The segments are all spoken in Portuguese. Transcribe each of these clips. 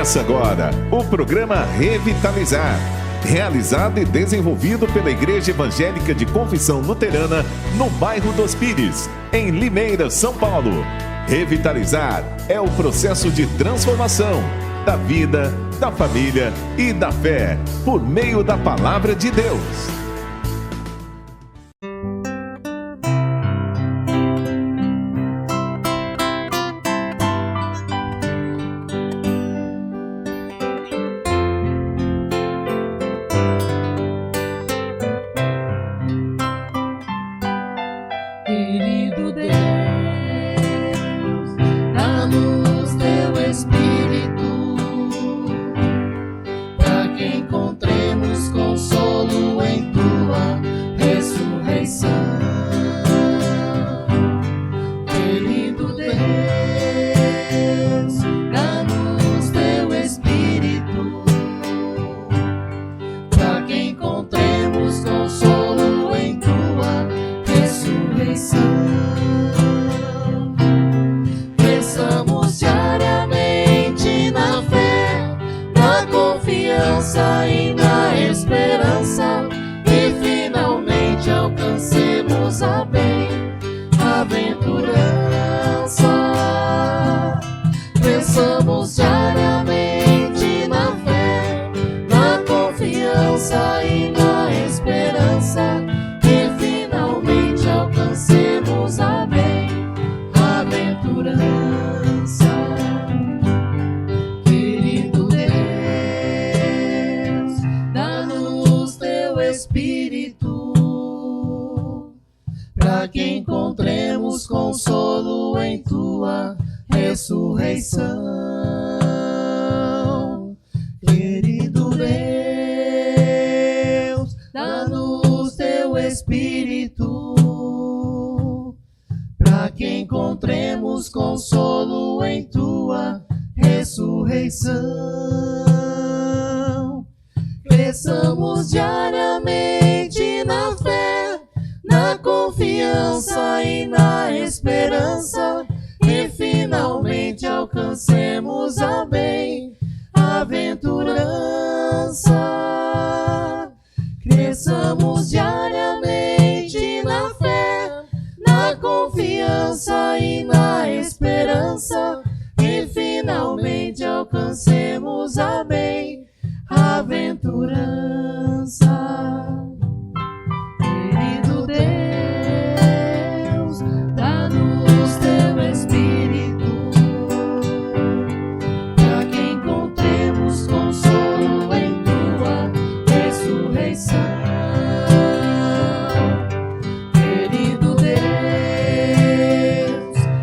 Começa agora o programa Revitalizar, realizado e desenvolvido pela Igreja Evangélica de Confissão Luterana no bairro dos Pires, em Limeira, São Paulo. Revitalizar é o processo de transformação da vida, da família e da fé, por meio da Palavra de Deus. Querido Deus, dá-nos teu Espírito, para que encontremos consolo em tua ressurreição. Querido Deus, dá-nos teu Espírito, para que encontremos consolo em tua ressurreição. Pensamos diariamente na fé, na confiança e na esperança, e finalmente alcancemos a bem-aventurança. Pensamos diariamente na fé, na confiança e na esperança, e finalmente alcancemos a bem-aventurança. Querido Deus, dá-nos teu Espírito, para que encontremos consolo em tua ressurreição. Querido Deus, dá-nos teu Espírito, para que encontremos consolo em tua ressurreição. Cresçamos diariamente na fé, na confiança e na esperança, e finalmente alcancemos a bem-aventurança. Cresçamos diariamente na fé, na confiança e na esperança, e finalmente alcancemos a bem-aventurança. Querido Deus, dá-nos teu Espírito, para que encontremos consolo em tua ressurreição. Querido Deus,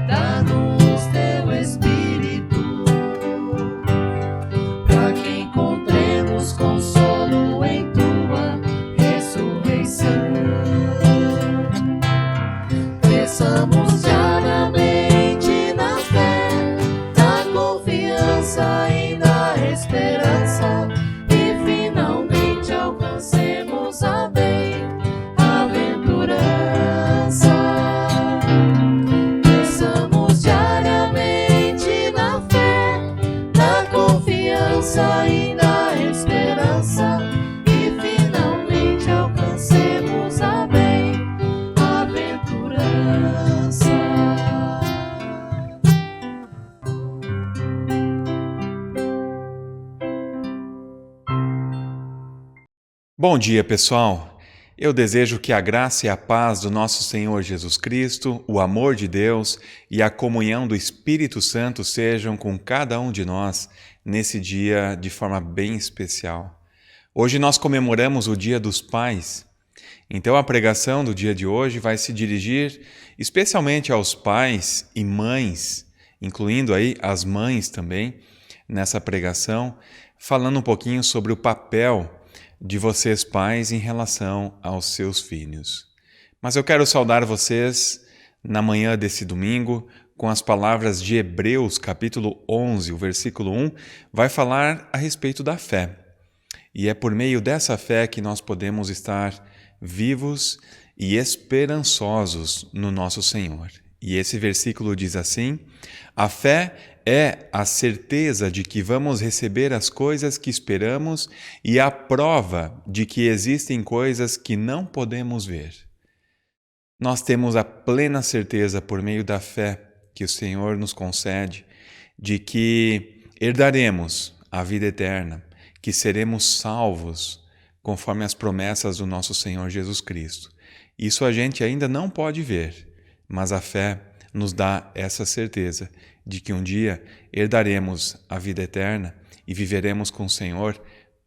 dá-nos teu Espírito, para que encontremos consolo em tua ressurreição. Cresçamos diariamente na fé, na confiança e na esperança, e finalmente alcancemos a bem-aventurança. Cresçamos diariamente na fé, na confiança e na esperança, e finalmente alcancemos a bem-aventurança. Bom dia, pessoal. Eu desejo que a graça e a paz do nosso Senhor Jesus Cristo, o amor de Deus e a comunhão do Espírito Santo sejam com cada um de nós nesse dia de forma bem especial. Hoje nós comemoramos o Dia dos Pais. Então a pregação do dia de hoje vai se dirigir especialmente aos pais e mães, incluindo aí as mães também, nessa pregação, falando um pouquinho sobre o papel de vocês pais em relação aos seus filhos. Mas eu quero saudar vocês na manhã desse domingo com as palavras de Hebreus, capítulo 11, o versículo 1, vai falar a respeito da fé. E é por meio dessa fé que nós podemos estar vivos e esperançosos no nosso Senhor. E esse versículo diz assim: a fé é a certeza de que vamos receber as coisas que esperamos e a prova de que existem coisas que não podemos ver. Nós temos a plena certeza, por meio da fé que o Senhor nos concede, de que herdaremos a vida eterna, que seremos salvos conforme as promessas do nosso Senhor Jesus Cristo. Isso a gente ainda não pode ver, mas a fé nos dá essa certeza de que um dia herdaremos a vida eterna e viveremos com o Senhor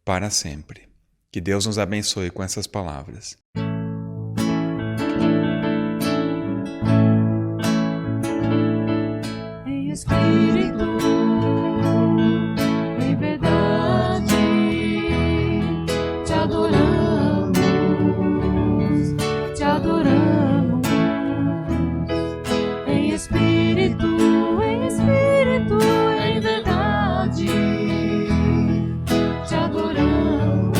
para sempre. Que Deus nos abençoe com essas palavras. Em espírito, em verdade, te adoramos, te adoramos. Em espírito, em verdade, te adoramos,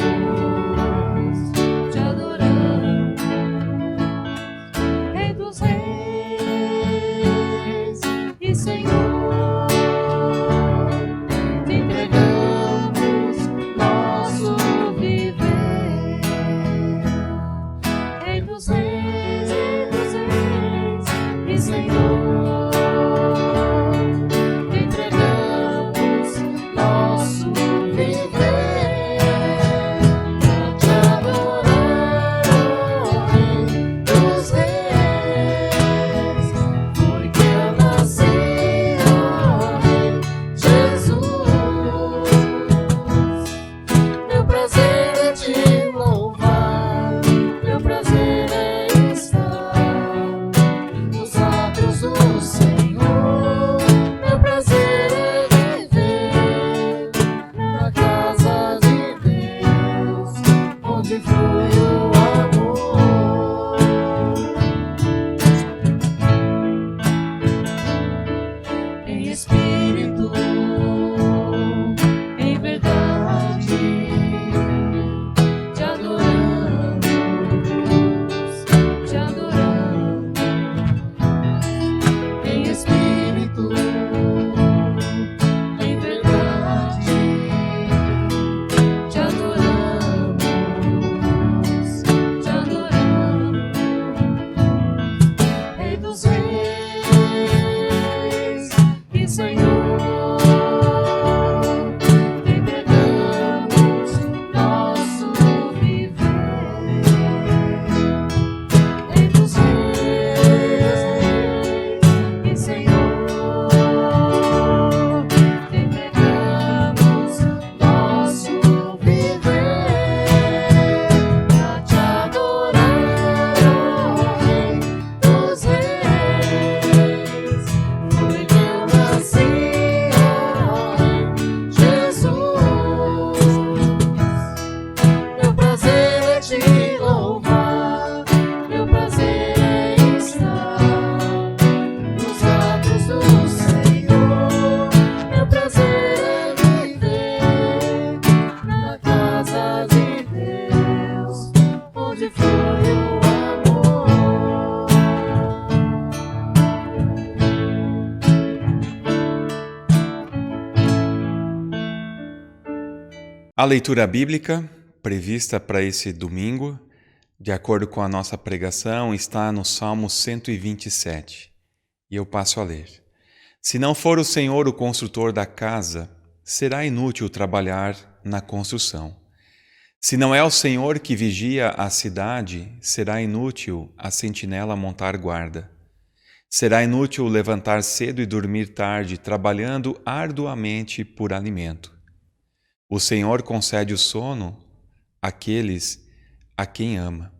te adoramos. Rei dos reis e Senhor, te entregamos nosso viver. Rei dos reis e Senhor, te entregamos nosso viver. Pra te adorar, ó Rei dos reis, foi que eu nasci, ó Rei Jesus. Meu prazer é te louvar, meu prazer é estar nos atos do Senhor. Meu prazer é viver na casa de Deus, onde flui o amor. Em espírito, em verdade, te adoramos, te adoramos. Em espírito, em verdade, te adoramos, te adoramos. Rei dos reis e Senhor, te entregamos nosso viver. Rei dos reis e Senhor, te entregamos nosso viver. Pra te adorar, ó Rei dos reis, foi que eu nasci, ó Rei Jesus. Meu prazer é te louvar, meu prazer é estar nos atos do Senhor. Meu prazer é viver na casa de Deus, onde flui o amor. A leitura bíblica prevista para esse domingo, de acordo com a nossa pregação, está no Salmo 127. E eu passo a ler. Se não for o Senhor o construtor da casa, será inútil trabalhar na construção. Se não é o Senhor que vigia a cidade, será inútil a sentinela montar guarda. Será inútil levantar cedo e dormir tarde, trabalhando arduamente por alimento. O Senhor concede o sono àqueles a quem ama.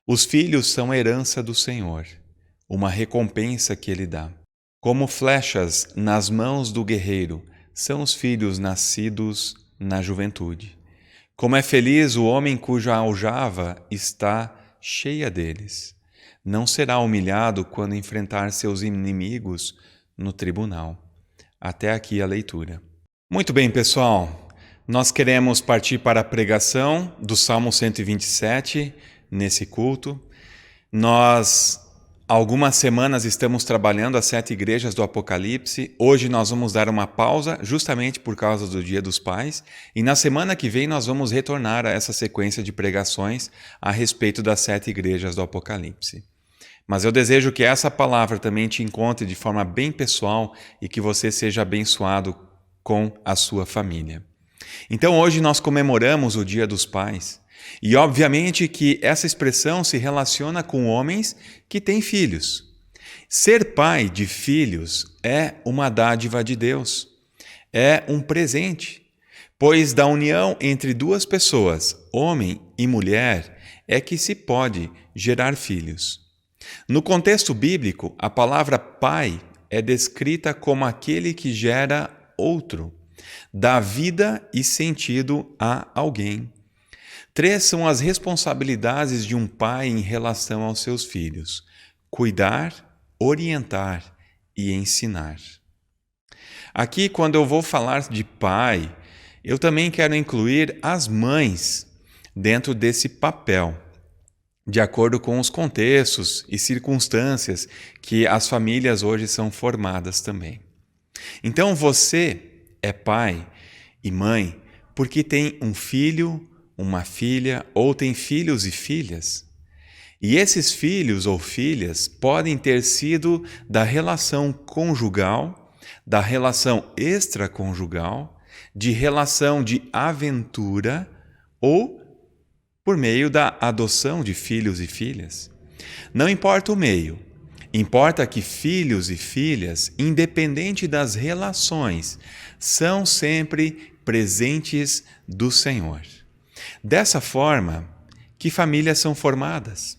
Os filhos são herança do Senhor, uma recompensa que Ele dá. Como flechas nas mãos do guerreiro, são os filhos nascidos na juventude. Como é feliz o homem cuja aljava está cheia deles. Não será humilhado quando enfrentar seus inimigos no tribunal. Até aqui a leitura. Muito bem, pessoal. Nós queremos partir para a pregação do Salmo 127 nesse culto. Nós Há algumas semanas estamos trabalhando as 7 igrejas do Apocalipse. Hoje nós vamos dar uma pausa justamente por causa do Dia dos Pais. E na semana que vem nós vamos retornar a essa sequência de pregações a respeito das 7 igrejas do Apocalipse. Mas eu desejo que essa palavra também te encontre de forma bem pessoal e que você seja abençoado com a sua família. Então hoje nós comemoramos o Dia dos Pais. E obviamente que essa expressão se relaciona com homens que têm filhos. Ser pai de filhos é uma dádiva de Deus, é um presente, pois da união entre duas pessoas, homem e mulher, é que se pode gerar filhos. No contexto bíblico, a palavra pai é descrita como aquele que gera outro, dá vida e sentido a alguém. 3 são as responsabilidades de um pai em relação aos seus filhos: cuidar, orientar e ensinar. Aqui, quando eu vou falar de pai, eu também quero incluir as mães dentro desse papel, de acordo com os contextos e circunstâncias que as famílias hoje são formadas também. Então você é pai e mãe porque tem um filho, uma filha, ou tem filhos e filhas. E esses filhos ou filhas podem ter sido da relação conjugal, da relação extraconjugal, de relação de aventura ou por meio da adoção de filhos e filhas. Não importa o meio, importa que filhos e filhas, independente das relações, são sempre presentes do Senhor. Dessa forma, que famílias são formadas?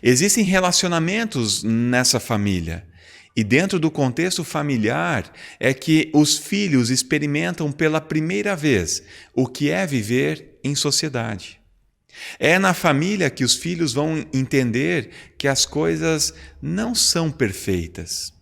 Existem relacionamentos nessa família, e dentro do contexto familiar é que os filhos experimentam pela primeira vez o que é viver em sociedade. É na família que os filhos vão entender que as coisas não são perfeitas.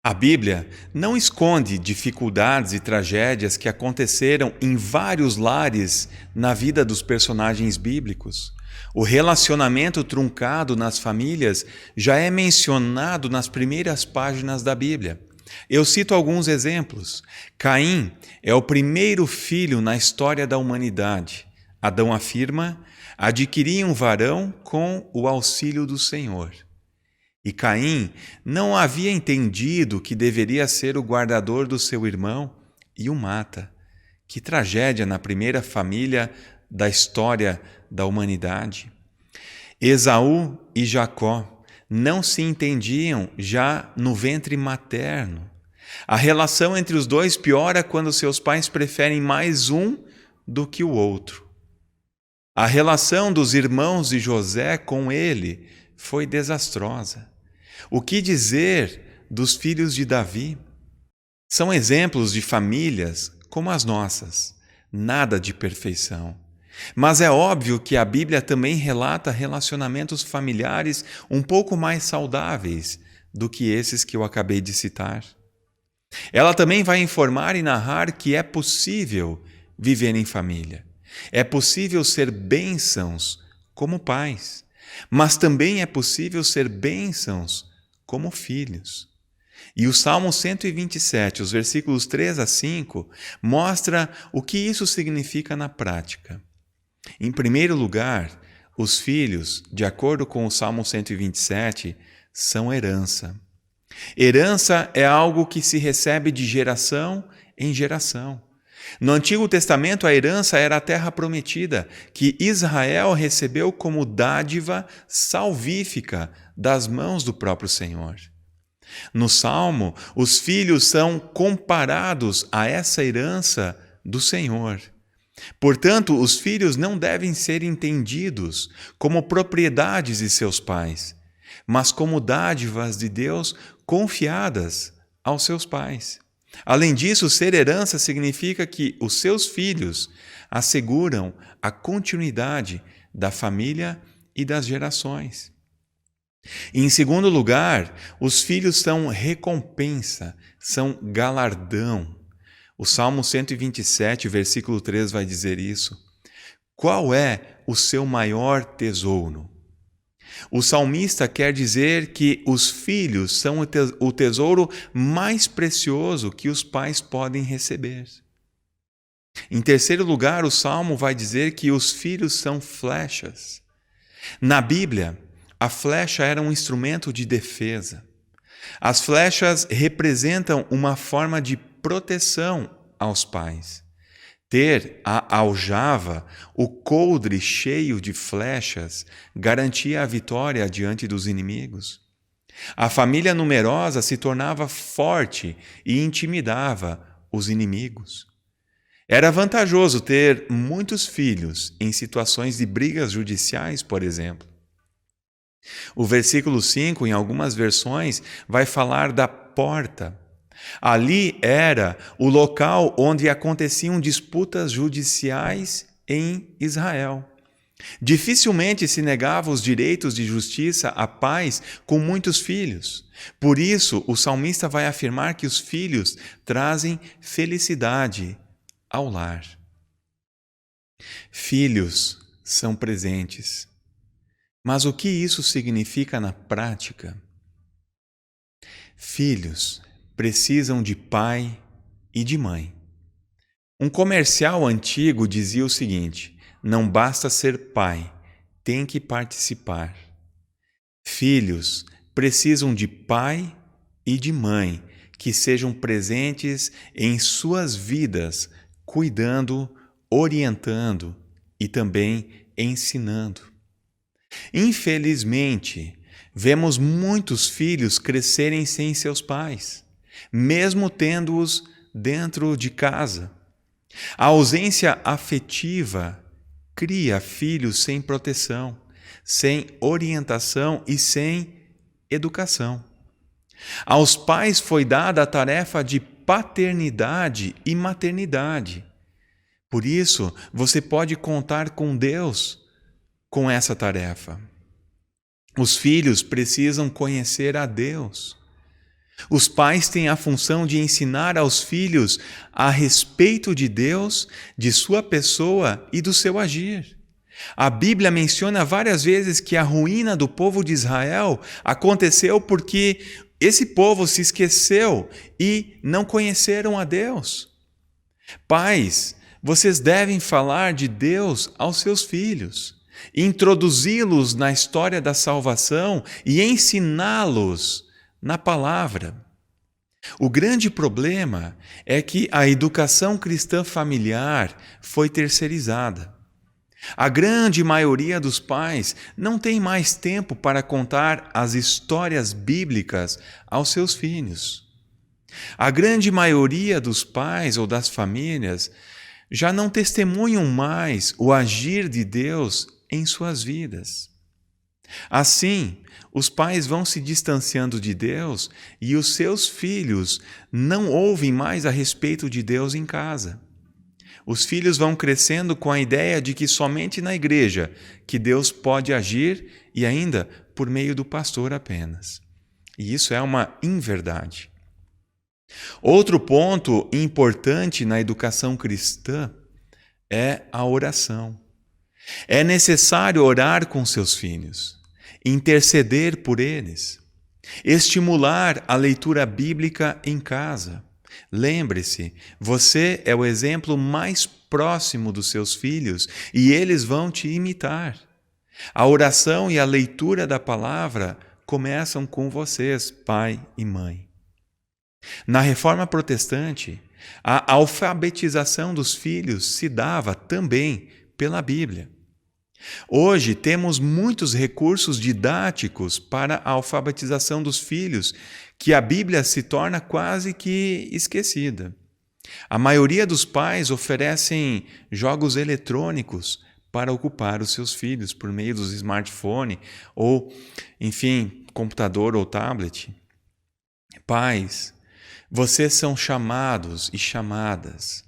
A Bíblia não esconde dificuldades e tragédias que aconteceram em vários lares na vida dos personagens bíblicos. O relacionamento truncado nas famílias já é mencionado nas primeiras páginas da Bíblia. Eu cito alguns exemplos. Caim é o primeiro filho na história da humanidade. Adão afirma: adquiri um varão com o auxílio do Senhor. E Caim não havia entendido que deveria ser o guardador do seu irmão e o mata. Que tragédia na primeira família da história da humanidade. Esaú e Jacó não se entendiam já no ventre materno. A relação entre os dois piora quando seus pais preferem mais um do que o outro. A relação dos irmãos de José com ele foi desastrosa. O que dizer dos filhos de Davi? São exemplos de famílias como as nossas, nada de perfeição. Mas é óbvio que a Bíblia também relata relacionamentos familiares um pouco mais saudáveis do que esses que eu acabei de citar. Ela também vai informar e narrar que é possível viver em família. É possível ser bênçãos como pais, mas também é possível ser bênçãos como filhos. E o Salmo 127, os versículos 3 a 5, mostra o que isso significa na prática. Em primeiro lugar, os filhos, de acordo com o Salmo 127, são herança. Herança é algo que se recebe de geração em geração. No Antigo Testamento, a herança era a terra prometida, que Israel recebeu como dádiva salvífica das mãos do próprio Senhor. No Salmo, os filhos são comparados a essa herança do Senhor. Portanto, os filhos não devem ser entendidos como propriedades de seus pais, mas como dádivas de Deus confiadas aos seus pais. Além disso, ser herança significa que os seus filhos asseguram a continuidade da família e das gerações. E, em segundo lugar, os filhos são recompensa, são galardão. O Salmo 127, versículo 3 vai dizer isso. Qual é o seu maior tesouro? O salmista quer dizer que os filhos são o tesouro mais precioso que os pais podem receber. Em terceiro lugar, o salmo vai dizer que os filhos são flechas. Na Bíblia, a flecha era um instrumento de defesa. As flechas representam uma forma de proteção aos pais. Ter a aljava, o coldre cheio de flechas, garantia a vitória diante dos inimigos. A família numerosa se tornava forte e intimidava os inimigos. Era vantajoso ter muitos filhos em situações de brigas judiciais, por exemplo. O versículo 5, em algumas versões, vai falar da porta. Ali era o local onde aconteciam disputas judiciais em Israel. Dificilmente se negava os direitos de justiça a pais com muitos filhos. Por isso, o salmista vai afirmar que os filhos trazem felicidade ao lar. Filhos são presentes. Mas o que isso significa na prática? Filhos precisam de pai e de mãe. Um comercial antigo dizia o seguinte: não basta ser pai, tem que participar. Filhos precisam de pai e de mãe que sejam presentes em suas vidas, cuidando, orientando e também ensinando. Infelizmente, vemos muitos filhos crescerem sem seus pais, mesmo tendo-os dentro de casa. A ausência afetiva cria filhos sem proteção, sem orientação e sem educação. Aos pais foi dada a tarefa de paternidade e maternidade. Por isso, você pode contar com Deus com essa tarefa. Os filhos precisam conhecer a Deus. Os pais têm a função de ensinar aos filhos a respeito de Deus, de sua pessoa e do seu agir. A Bíblia menciona várias vezes que a ruína do povo de Israel aconteceu porque esse povo se esqueceu e não conheceram a Deus. Pais, vocês devem falar de Deus aos seus filhos, introduzi-los na história da salvação e ensiná-los na palavra. O grande problema é que a educação cristã familiar foi terceirizada. A grande maioria dos pais não tem mais tempo para contar as histórias bíblicas aos seus filhos. A grande maioria dos pais ou das famílias já não testemunham mais o agir de Deus em suas vidas. Assim, os pais vão se distanciando de Deus e os seus filhos não ouvem mais a respeito de Deus em casa. Os filhos vão crescendo com a ideia de que somente na igreja que Deus pode agir e ainda por meio do pastor apenas. E isso é uma inverdade. Outro ponto importante na educação cristã é a oração. É necessário orar com seus filhos, interceder por eles, estimular a leitura bíblica em casa. Lembre-se, você é o exemplo mais próximo dos seus filhos e eles vão te imitar. A oração e a leitura da palavra começam com vocês, pai e mãe. Na Reforma Protestante, a alfabetização dos filhos se dava também pela Bíblia. Hoje temos muitos recursos didáticos para a alfabetização dos filhos, que a Bíblia se torna quase que esquecida. A maioria dos pais oferecem jogos eletrônicos para ocupar os seus filhos por meio dos smartphones ou, enfim, computador ou tablet. Pais, vocês são chamados e chamadas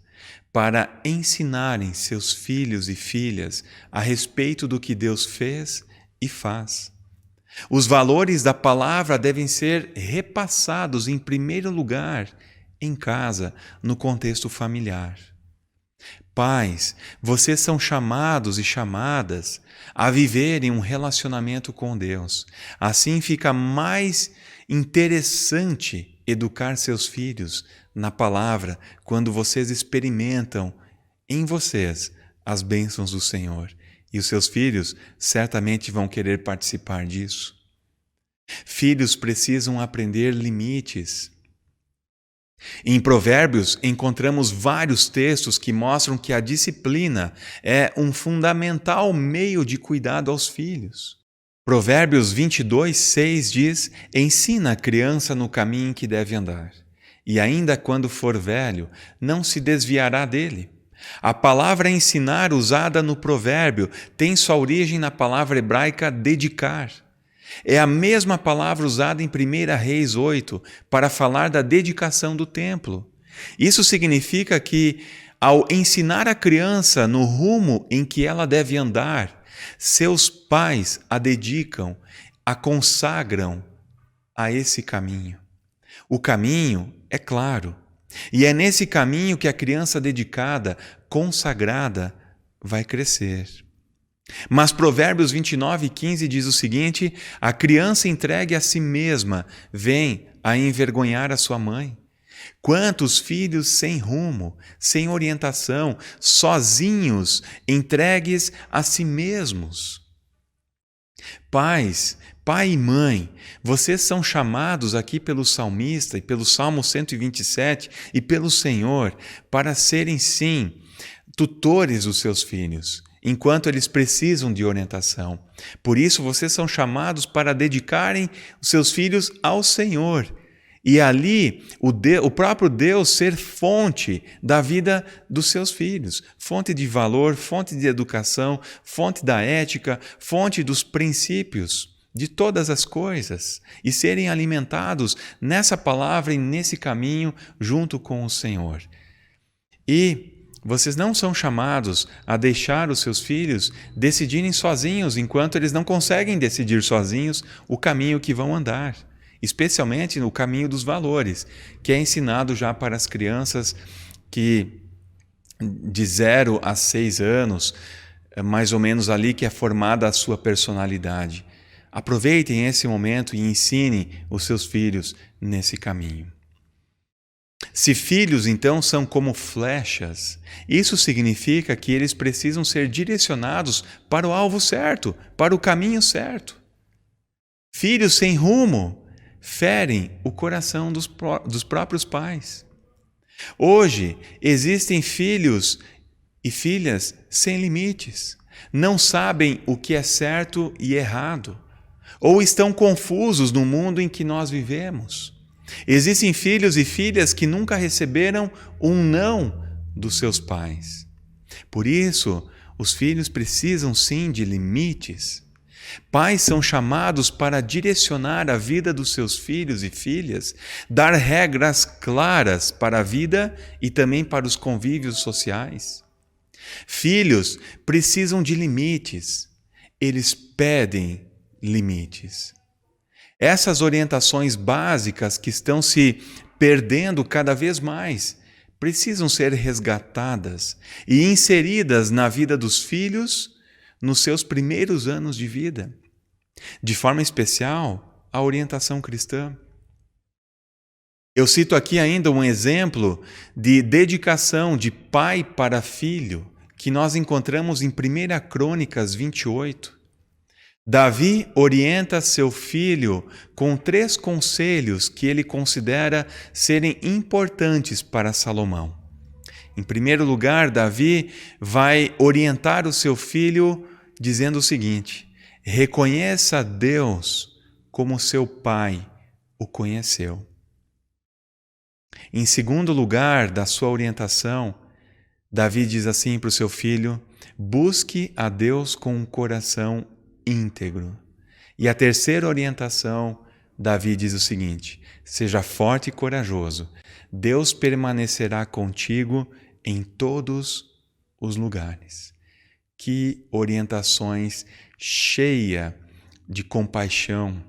para ensinarem seus filhos e filhas a respeito do que Deus fez e faz. Os valores da palavra devem ser repassados em primeiro lugar em casa, no contexto familiar. Pais, vocês são chamados e chamadas a viverem um relacionamento com Deus. Assim fica mais interessante educar seus filhos na palavra quando vocês experimentam em vocês as bênçãos do Senhor. E os seus filhos certamente vão querer participar disso. Filhos precisam aprender limites. Em Provérbios, encontramos vários textos que mostram que a disciplina é um fundamental meio de cuidado aos filhos. Provérbios 22:6 diz: ensina a criança no caminho em que deve andar, e ainda quando for velho, não se desviará dele. A palavra ensinar usada no provérbio tem sua origem na palavra hebraica dedicar. É a mesma palavra usada em 1 Reis 8 para falar da dedicação do templo. Isso significa que, ao ensinar a criança no rumo em que ela deve andar, seus pais a dedicam, a consagram a esse caminho. O caminho é claro, e é nesse caminho que a criança dedicada, consagrada, vai crescer. Mas Provérbios 29:15 diz o seguinte: a criança entregue a si mesma vem a envergonhar a sua mãe. Quantos filhos sem rumo, sem orientação, sozinhos, entregues a si mesmos? Pais, pai e mãe, vocês são chamados aqui pelo salmista e pelo Salmo 127 e pelo Senhor para serem, sim, tutores dos seus filhos, enquanto eles precisam de orientação. Por isso, vocês são chamados para dedicarem os seus filhos ao Senhor. E ali, o próprio Deus ser fonte da vida dos seus filhos. Fonte de valor, fonte de educação, fonte da ética, fonte dos princípios de todas as coisas. E serem alimentados nessa palavra e nesse caminho junto com o Senhor. E vocês não são chamados a deixar os seus filhos decidirem sozinhos, enquanto eles não conseguem decidir sozinhos o caminho que vão andar, especialmente no caminho dos valores, que é ensinado já para as crianças que de 0 a 6 anos, mais ou menos ali que é formada a sua personalidade. Aproveitem esse momento e ensinem os seus filhos nesse caminho. Se filhos, então, são como flechas, isso significa que eles precisam ser direcionados para o alvo certo, para o caminho certo. Filhos sem rumo ferem o coração dos próprios pais. Hoje, existem filhos e filhas sem limites, não sabem o que é certo e errado, ou estão confusos no mundo em que nós vivemos. Existem filhos e filhas que nunca receberam um não dos seus pais. Por isso, os filhos precisam sim de limites. Pais são chamados para direcionar a vida dos seus filhos e filhas, dar regras claras para a vida e também para os convívios sociais. Filhos precisam de limites. Eles pedem limites. Essas orientações básicas que estão se perdendo cada vez mais precisam ser resgatadas e inseridas na vida dos filhos nos seus primeiros anos de vida. De forma especial, a orientação cristã. Eu cito aqui ainda um exemplo de dedicação de pai para filho que nós encontramos em 1 Crônicas 28. Davi orienta seu filho com 3 conselhos que ele considera serem importantes para Salomão. Em primeiro lugar, Davi vai orientar o seu filho dizendo o seguinte: reconheça Deus como seu pai o conheceu. Em segundo lugar da sua orientação, Davi diz assim para o seu filho: busque a Deus com um coração íntegro. E a terceira orientação, Davi diz o seguinte: seja forte e corajoso, Deus permanecerá contigo em todos os lugares. Que orientações cheia de compaixão,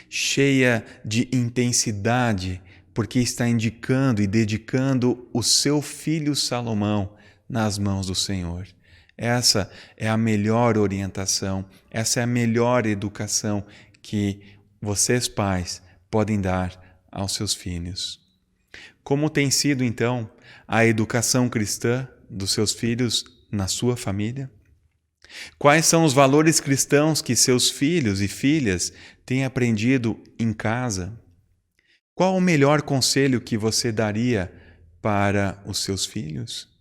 cheia de intensidade, porque está indicando e dedicando o seu filho Salomão nas mãos do Senhor. Essa é a melhor orientação, essa é a melhor educação que vocês, pais, podem dar aos seus filhos. Como tem sido, então, a educação cristã dos seus filhos na sua família? Quais são os valores cristãos que seus filhos e filhas têm aprendido em casa? Qual o melhor conselho que você daria para os seus filhos?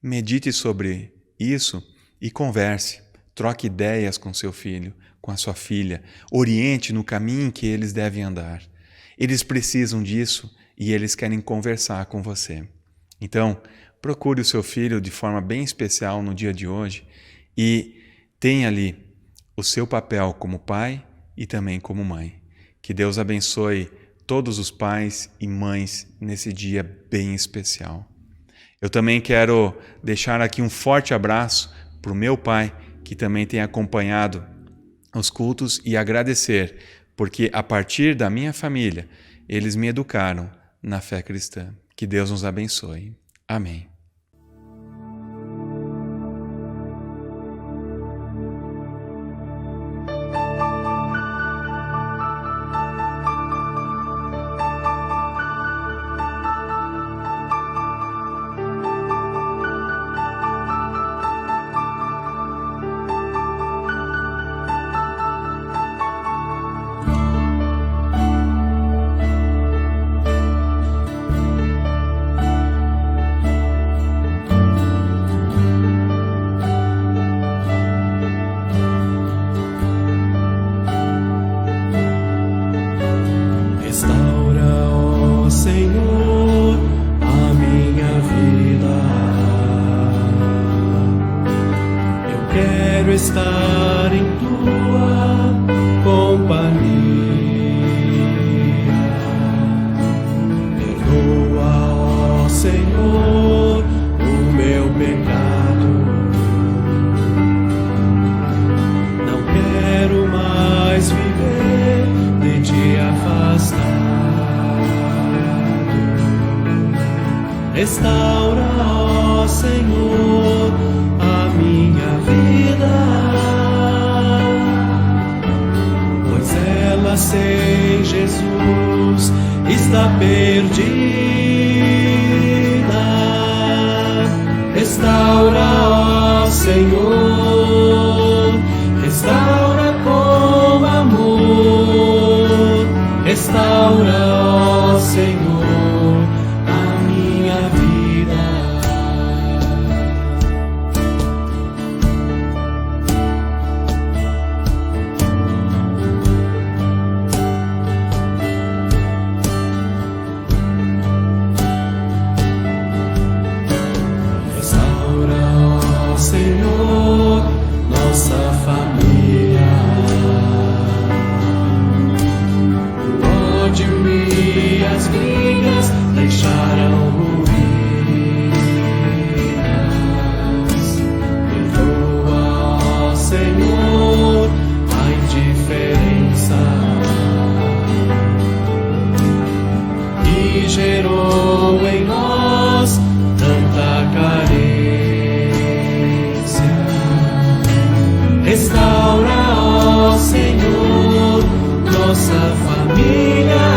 Medite sobre isso e converse, troque ideias com seu filho, com a sua filha, oriente no caminho que eles devem andar. Eles precisam disso e eles querem conversar com você. Então, procure o seu filho de forma bem especial no dia de hoje e tenha ali o seu papel como pai e também como mãe. Que Deus abençoe todos os pais e mães nesse dia bem especial. Eu também quero deixar aqui um forte abraço para o meu pai, que também tem acompanhado os cultos, e agradecer, porque a partir da minha família, eles me educaram na fé cristã. Que Deus nos abençoe. Amém. Estar em tua companhia. Perdoa, ó Senhor, o meu pecado. Não quero mais viver de ti afastado. Restaura, ó Senhor, a minha vida. Sem Jesus está perdida. Restaura, ó Senhor, restaura com amor. Restaura, ó Senhor, a minha vida. Senhor, nossa família. O ódio e as brigas deixaram ruínas. Perdoa, ó Senhor, a indiferença que gerou em nós tanta carência. Restaura, ó Senhor, nossa família,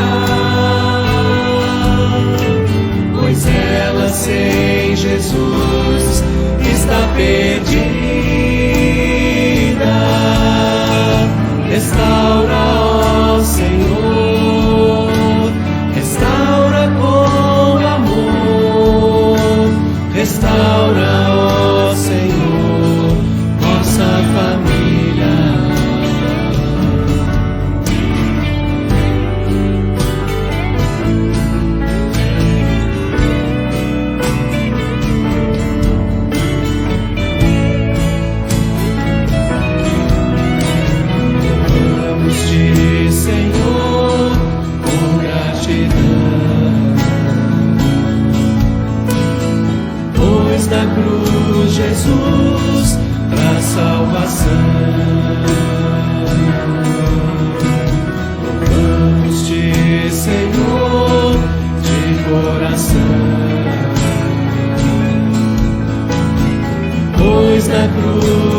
pois ela sem Jesus está perdida. Restaura, ó Senhor, restaura com amor. Restaura, ó Senhor, nossa família. Louvamos-te, Senhor, com gratidão, pois da cruz Jesus traz salvação. Louvamos-te, Senhor, de coração,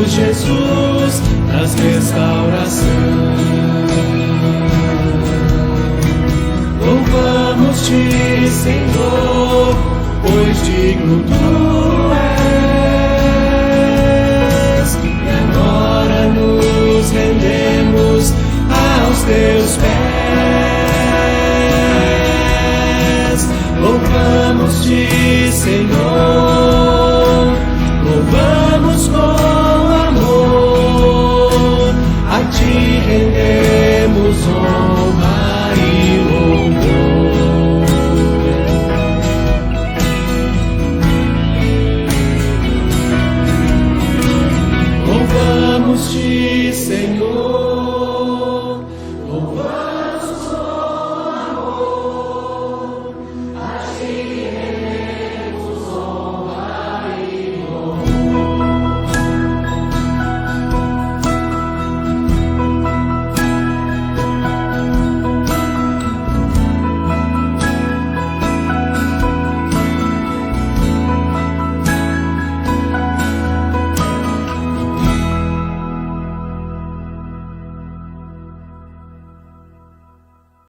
Jesus, traz restauração. Louvamos-te, Senhor, pois digno tu és, e agora nos rendemos aos teus pés. Louvamos-te, Senhor,